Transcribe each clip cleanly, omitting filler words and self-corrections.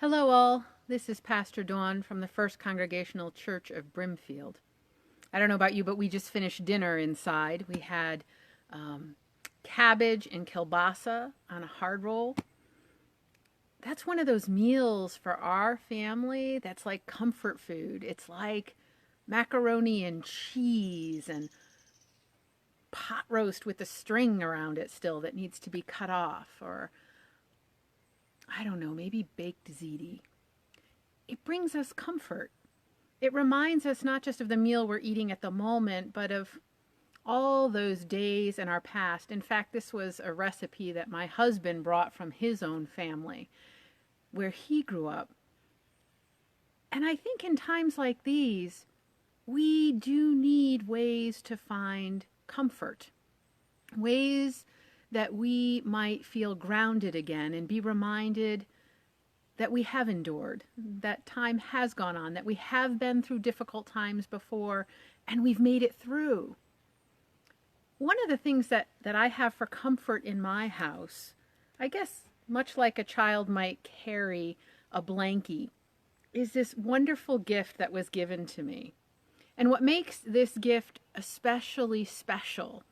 Hello, all. This is Pastor Dawn from the First Congregational Church of Brimfield. I don't know about you, but we just finished dinner inside. We had cabbage and kielbasa on a hard roll. That's one of those meals for our family that's like comfort food. It's like macaroni and cheese and pot roast with the string around it still that needs to be cut off, or I don't know, maybe baked ziti. It brings us comfort. It reminds us not just of the meal we're eating at the moment, but of all those days in our past. In fact, this was a recipe that my husband brought from his own family, where he grew up. And I think in times like these, we do need ways to find comfort, ways that we might feel grounded again and be reminded that we have endured, that time has gone on, that we have been through difficult times before, and we've made it through. One of the things that I have for comfort in my house, I guess much like a child might carry a blankie, is this wonderful gift that was given to me. And what makes this gift especially special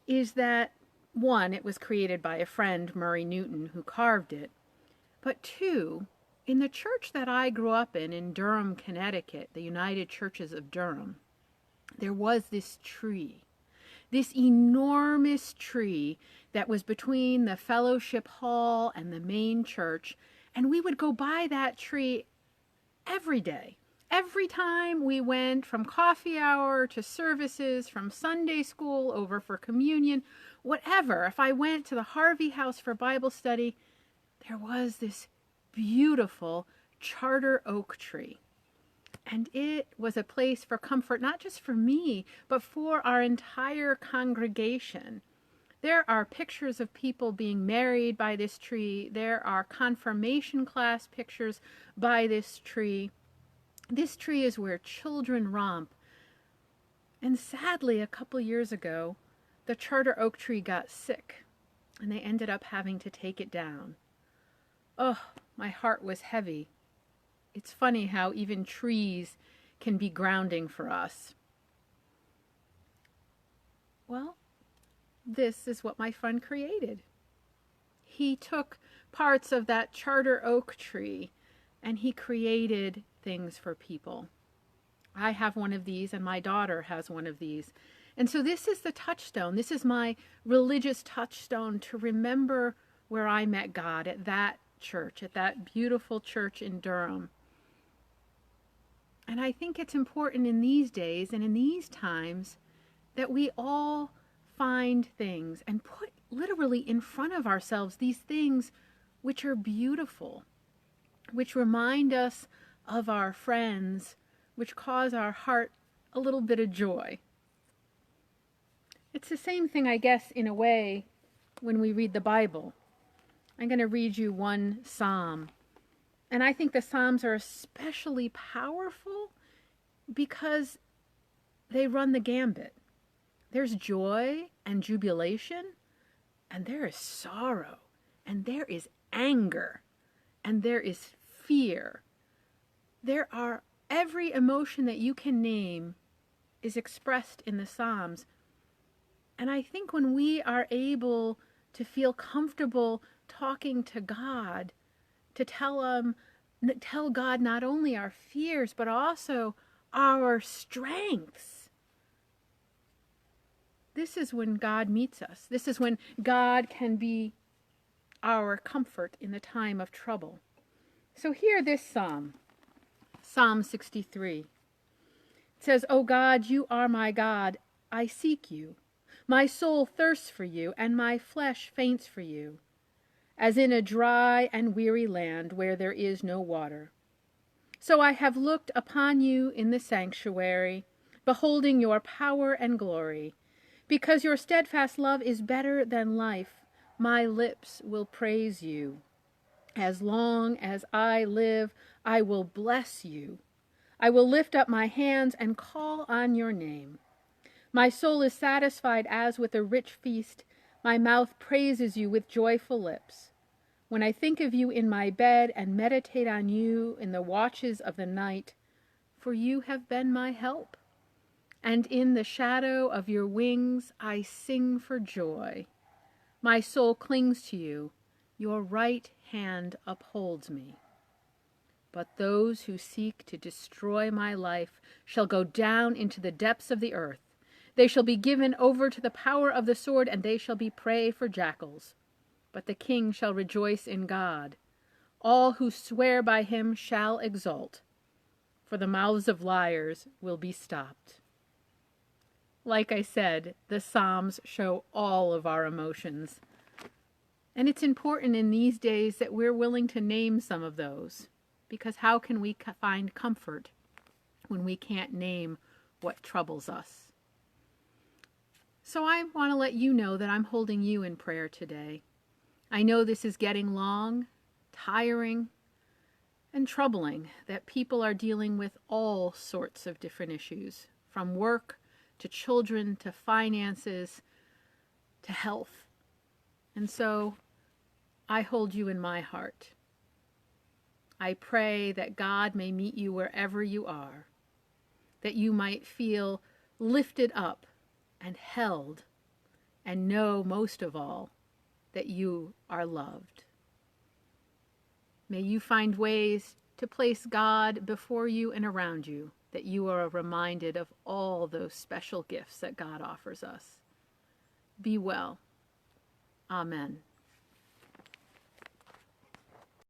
is that, one, it was created by a friend, Murray Newton, who carved it. But two, in the church that I grew up in Durham, Connecticut, the United Churches of Durham, there was this tree, this enormous tree that was between the fellowship hall and the main church. And we would go by that tree every day. Every time we went from coffee hour to services, from Sunday school over for communion, whatever. If I went to the Harvey House for Bible study, there was this beautiful charter oak tree. And it was a place for comfort, not just for me, but for our entire congregation. There are pictures of people being married by this tree. There are confirmation class pictures by this tree. This tree is where children romp. And sadly, a couple years ago, the charter oak tree got sick, and they ended up having to take it down. Oh, my heart was heavy. It's funny how even trees can be grounding for us. Well, this is what my friend created. He took parts of that charter oak tree and he created things for people. I have one of these and my daughter has one of these. And so this is the touchstone. This is my religious touchstone to remember where I met God, at that church, at that beautiful church in Durham. And I think it's important in these days and in these times that we all find things and put literally in front of ourselves these things which are beautiful, which remind us of our friends, which cause our heart a little bit of joy. It's the same thing, I guess, in a way, when we read the Bible. I'm going to read you one psalm. And I think the Psalms are especially powerful because they run the gambit. There's joy and jubilation, and there is sorrow, and there is anger, and there is fear. There are every emotion that you can name is expressed in the Psalms. And I think when we are able to feel comfortable talking to God, to tell God not only our fears, but also our strengths. This is when God meets us. This is when God can be our comfort in the time of trouble. So hear this psalm, Psalm 63. It says, "O God, you are my God. I seek you. My soul thirsts for you, and my flesh faints for you, as in a dry and weary land where there is no water. So I have looked upon you in the sanctuary, beholding your power and glory. Because your steadfast love is better than life, my lips will praise you. As long as I live, I will bless you. I will lift up my hands and call on your name. My soul is satisfied as with a rich feast. My mouth praises you with joyful lips. When I think of you in my bed and meditate on you in the watches of the night, for you have been my help. And in the shadow of your wings I sing for joy. My soul clings to you. Your right hand upholds me. But those who seek to destroy my life shall go down into the depths of the earth. They shall be given over to the power of the sword, and they shall be prey for jackals. But the king shall rejoice in God. All who swear by him shall exult, for the mouths of liars will be stopped. Like I said, the Psalms show all of our emotions. And it's important in these days that we're willing to name some of those, because how can we find comfort when we can't name what troubles us? So I want to let you know that I'm holding you in prayer today. I know this is getting long, tiring, and troubling, that people are dealing with all sorts of different issues, from work to children to finances to health. And so I hold you in my heart. I pray that God may meet you wherever you are, that you might feel lifted up and held, and know most of all that you are loved. May you find ways to place God before you and around you, that you are reminded of all those special gifts that God offers us. Be well. Amen.